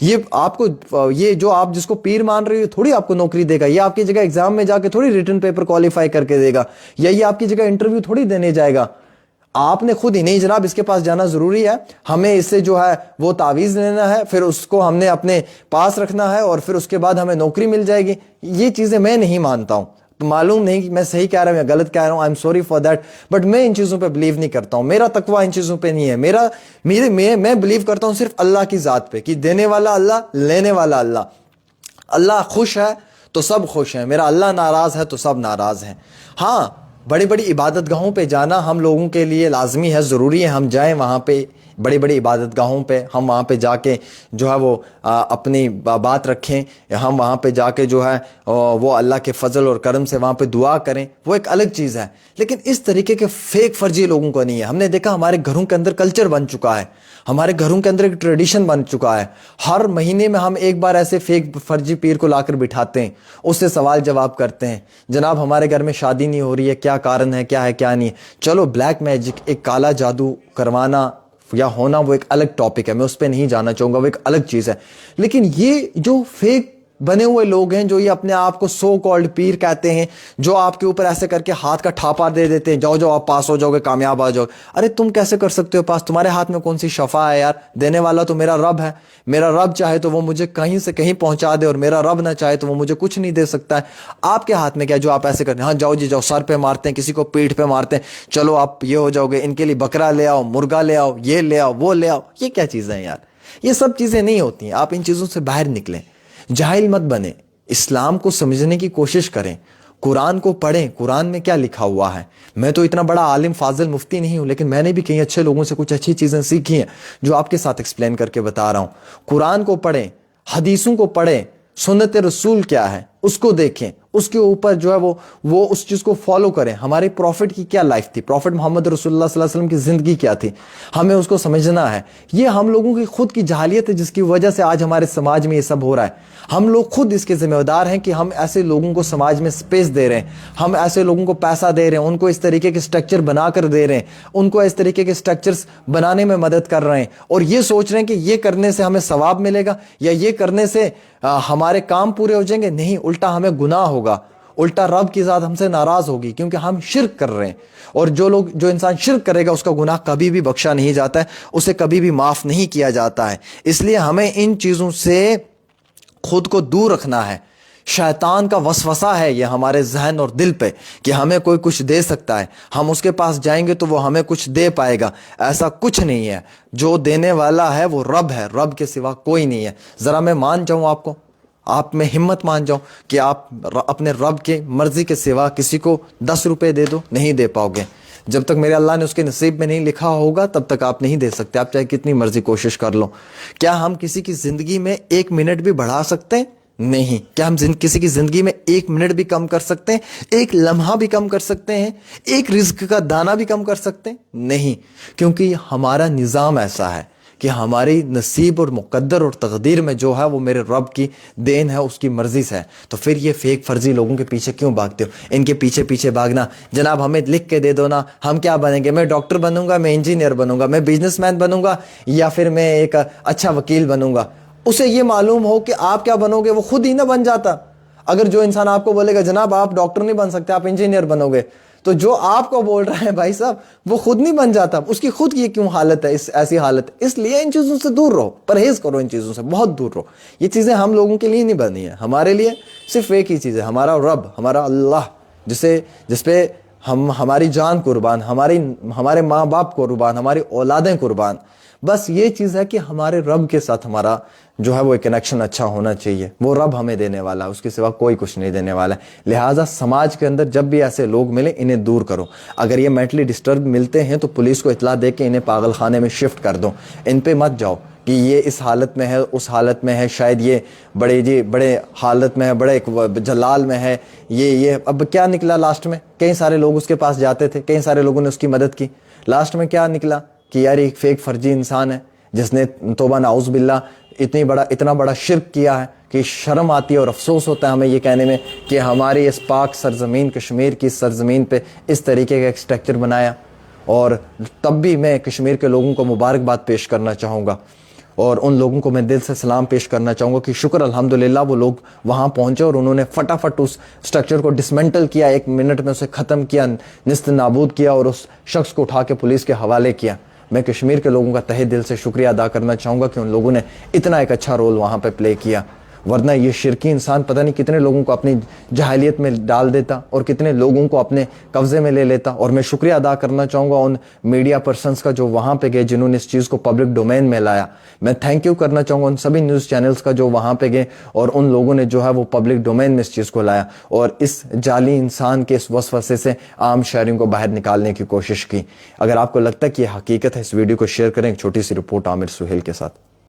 یہ آپ کو یہ جو آپ جس کو پیر مان رہے ہو تھوڑی آپ کو نوکری دے گا, یہ آپ کی جگہ ایگزام میں جا کے تھوڑی ریٹن پیپر کوالیفائی کر کے دے گا, یا یہ آپ کی جگہ انٹرویو تھوڑی دینے جائے گا. آپ نے خود ہی نہیں جناب اس کے پاس جانا ضروری ہے, ہمیں اس سے جو ہے وہ تعویذ لینا ہے, پھر اس کو ہم نے اپنے پاس رکھنا ہے اور پھر اس کے بعد ہمیں نوکری مل جائے گی. یہ چیزیں میں نہیں مانتا ہوں. معلوم نہیں کہ میں صحیح کہہ رہا ہوں یا غلط کہہ رہا ہوں, I am sorry for that, but میں ان چیزوں پہ بلیو نہیں کرتا ہوں. میرا تقویٰ ان چیزوں پہ نہیں ہے. میں بلیو کرتا ہوں صرف اللہ کی ذات پہ, کہ دینے والا اللہ, لینے والا اللہ. اللہ خوش ہے تو سب خوش ہیں, میرا اللہ ناراض ہے تو سب ناراض ہیں. ہاں, بڑی بڑی عبادت گاہوں پہ جانا ہم لوگوں کے لیے لازمی ہے, ضروری ہے ہم جائیں وہاں پہ, بڑی بڑی عبادت گاہوں پہ ہم وہاں پہ جا کے جو ہے وہ اپنی بات رکھیں, ہم وہاں پہ جا کے جو ہے وہ اللہ کے فضل اور کرم سے وہاں پہ دعا کریں, وہ ایک الگ چیز ہے. لیکن اس طریقے کے فیک فرضی لوگوں کو نہیں ہے. ہم نے دیکھا ہمارے گھروں کے اندر کلچر بن چکا ہے, ہمارے گھروں کے اندر ایک ٹریڈیشن بن چکا ہے. ہر مہینے میں ہم ایک بار ایسے فیک فرضی پیر کو لا کر بٹھاتے ہیں, اس سے سوال جواب کرتے ہیں. جناب ہمارے گھر میں شادی نہیں ہو رہی ہے, کیا کارن ہے, کیا ہے کیا نہیں ہے. چلو بلیک میجک, ایک کالا جادو کروانا یا ہونا وہ ایک الگ ٹاپک ہے, میں اس پہ نہیں جانا چاہوں گا, وہ ایک الگ چیز ہے. لیکن یہ جو فیک بنے ہوئے لوگ ہیں, جو یہ اپنے آپ کو سو کالڈ پیر کہتے ہیں, جو آپ کے اوپر ایسے کر کے ہاتھ کا ٹھاپا دے دیتے ہیں, جاؤ جاؤ آپ پاس ہو جاؤ گے, کامیاب آ جاؤ. ارے تم کیسے کر سکتے ہو پاس, تمہارے ہاتھ میں کون سی شفا ہے یار. دینے والا تو میرا رب ہے, میرا رب چاہے تو وہ مجھے کہیں سے کہیں پہنچا دے, اور میرا رب نہ چاہے تو وہ مجھے کچھ نہیں دے سکتا ہے. آپ کے ہاتھ میں کیا جو آپ ایسے کرتے ہیں, ہاں جاؤ جی جاؤ, سر پہ مارتے ہیں, کسی کو پیٹھ پہ مارتے ہیں, چلو آپ یہ ہو جاؤ گے, ان کے لیے بکرا لے آؤ, مرغا لے آؤ, یہ لے آؤ, وہ لے آؤ. یہ کیا چیزیں ہیں یار, یہ سب چیزیں نہیں ہوتی ہیں. آپ ان چیزوں سے باہر نکلیں, جاہل مت بنیں, اسلام کو سمجھنے کی کوشش کریں, قرآن کو پڑھیں, قرآن میں کیا لکھا ہوا ہے. میں تو اتنا بڑا عالم فاضل مفتی نہیں ہوں, لیکن میں نے بھی کئی اچھے لوگوں سے کچھ اچھی چیزیں سیکھی ہیں جو آپ کے ساتھ ایکسپلین کر کے بتا رہا ہوں. قرآن کو پڑھیں, حدیثوں کو پڑھیں, سنت رسول کیا ہے اس کو دیکھیں, اس کے اوپر جو ہے وہ اس چیز کو فالو کریں. ہمارے پروفٹ کی کیا لائف تھی, پروفٹ محمد رسول اللہ صلی اللہ علیہ وسلم کی زندگی کیا تھی, ہمیں اس کو سمجھنا ہے. یہ ہم لوگوں کی خود کی جہالیت ہے جس کی وجہ سے آج ہمارے سماج میں یہ سب ہو رہا ہے. ہم لوگ خود اس کے ذمہ دار ہیں کہ ہم ایسے لوگوں کو سماج میں سپیس دے رہے ہیں, ہم ایسے لوگوں کو پیسہ دے رہے ہیں, ان کو اس طریقے کے سٹرکچر بنا کر دے رہے ہیں, ان کو اس طریقے کے سٹرکچرز بنانے میں مدد کر رہے ہیں, اور یہ سوچ رہے ہیں کہ یہ کرنے سے ہمیں ثواب ملے گا یا یہ کرنے سے ہمارے کام پورے ہو جائیں گے. نہیں, الٹا ہمیں گناہ ہوگا, الٹا رب کی ذات ہم سے ناراض ہوگی, کیونکہ ہم شرک کر رہے ہیں. اور جو انسان شرک کرے گا اس کا گناہ کبھی بھی بخشا نہیں جاتا ہے, اسے کبھی بھی معاف نہیں کیا جاتا ہے. اس لیے ہمیں ان چیزوں سے خود کو دور رکھنا ہے. شیطان کا وسوسہ ہے یہ ہمارے ذہن اور دل پہ کہ ہمیں کوئی کچھ دے سکتا ہے, ہم اس کے پاس جائیں گے تو وہ ہمیں کچھ دے پائے گا. ایسا کچھ نہیں ہے. جو دینے والا ہے وہ رب ہے, رب کے سوا کوئی نہیں ہے. ذرا میں مان جاؤں آپ میں ہمت مان جاؤں کہ آپ اپنے رب کے مرضی کے سوا کسی کو 10 روپے دے دو, نہیں دے پاؤ گے. جب تک میرے اللہ نے اس کے نصیب میں نہیں لکھا ہوگا تب تک آپ نہیں دے سکتے, آپ چاہے کتنی مرضی کوشش کر لو. کیا ہم کسی کی زندگی میں 1 منٹ بھی بڑھا سکتے ہیں؟ نہیں. کیا ہم کسی کی زندگی میں 1 منٹ بھی کم کر سکتے ہیں, 1 لمحہ بھی کم کر سکتے ہیں, 1 رزق کا دانہ بھی کم کر سکتے ہیں؟ نہیں. کیونکہ ہمارا نظام ایسا ہے کہ ہماری نصیب اور مقدر اور تقدیر میں جو ہے وہ میرے رب کی دین ہے, اس کی مرضی سے ہے. تو پھر یہ فیک فرضی لوگوں کے پیچھے کیوں بھاگتے ہو؟ ان کے پیچھے بھاگنا, جناب ہمیں لکھ کے دے دو نا, ہم کیا بنیں گے, میں ڈاکٹر بنوں گا, میں انجینئر بنوں گا, میں بزنس مین بنوں گا, یا پھر میں ایک اچھا وکیل بنوں گا. اسے یہ معلوم ہو کہ آپ کیا بنو گے, وہ خود ہی نہ بن جاتا. اگر جو انسان آپ کو بولے گا جناب آپ ڈاکٹر نہیں بن سکتے, آپ انجینئر بنو گے, تو جو آپ کو بول رہا ہے بھائی صاحب وہ خود نہیں بن جاتا. اس کی خود کی کیوں حالت ہے, ایسی حالت. اس لیے ان چیزوں سے دور رہو, پرہیز کرو, ان چیزوں سے بہت دور رہو. یہ چیزیں ہم لوگوں کے لیے نہیں بنی ہیں, ہمارے لیے صرف ایک ہی چیز ہے, ہمارا رب, ہمارا اللہ, جس پہ ہماری جان قربان, ہمارے ماں باپ قربان, ہماری اولادیں قربان. بس یہ چیز ہے کہ ہمارے رب کے ساتھ ہمارا جو ہے وہ ایک کنیکشن اچھا ہونا چاہیے. وہ رب ہمیں دینے والا ہے, اس کے سوا کوئی کچھ نہیں دینے والا ہے. لہٰذا سماج کے اندر جب بھی ایسے لوگ ملیں انہیں دور کرو. اگر یہ مینٹلی ڈسٹرب ملتے ہیں تو پولیس کو اطلاع دے کے انہیں پاگل خانے میں شفٹ کر دو. ان پہ مت جاؤ کہ یہ اس حالت میں ہے, اس حالت میں ہے, شاید یہ بڑے حالت میں ہے, بڑے جلال میں ہے, یہ اب کیا نکلا لاسٹ میں؟ کئی سارے لوگ اس کے پاس جاتے تھے, کئی سارے لوگوں نے اس کی مدد کی. لاسٹ میں کیا نکلا کہ یار ایک فیک فرضی انسان ہے جس نے توبہ نعوذ باللہ اتنا بڑا شرک کیا ہے کہ شرم آتی ہے اور افسوس ہوتا ہے ہمیں یہ کہنے میں کہ ہماری اس پاک سرزمین کشمیر کی سرزمین پہ اس طریقے کا ایک سٹرکچر بنایا. اور تب بھی میں کشمیر کے لوگوں کو مبارکباد پیش کرنا چاہوں گا. اور ان لوگوں کو میں دل سے سلام پیش کرنا چاہوں گا کہ شکر الحمدللہ وہ لوگ وہاں پہنچے اور انہوں نے فٹافٹ اس سٹرکچر کو ڈسمنٹل کیا, 1 منٹ میں اسے ختم کیا, نیست نابود کیا اور اس شخص کو اٹھا کے پولیس کے حوالے کیا. میں کشمیر کے لوگوں کا تہہ دل سے شکریہ ادا کرنا چاہوں گا کہ ان لوگوں نے اتنا ایک اچھا رول وہاں پہ پلے کیا, ورنہ یہ شرکی انسان پتہ نہیں کتنے لوگوں کو اپنی جاہلیت میں ڈال دیتا اور کتنے لوگوں کو اپنے قبضے میں لے لیتا. اور میں شکریہ ادا کرنا چاہوں گا ان میڈیا پرسنز کا جو وہاں پہ گئے, جنہوں نے اس چیز کو پبلک ڈومین میں لایا. میں تھینک یو کرنا چاہوں گا ان سبھی نیوز چینلز کا جو وہاں پہ گئے اور ان لوگوں نے جو ہے وہ پبلک ڈومین میں اس چیز کو لایا اور اس جعلی انسان کے اس وسوسے سے عام شہریوں کو باہر نکالنے کی کوشش کی. اگر آپ کو لگتا ہے کہ یہ حقیقت ہے, اس ویڈیو کو شیئر کریں. ایک چھوٹی سی رپورٹ عامر سہیل کے ساتھ.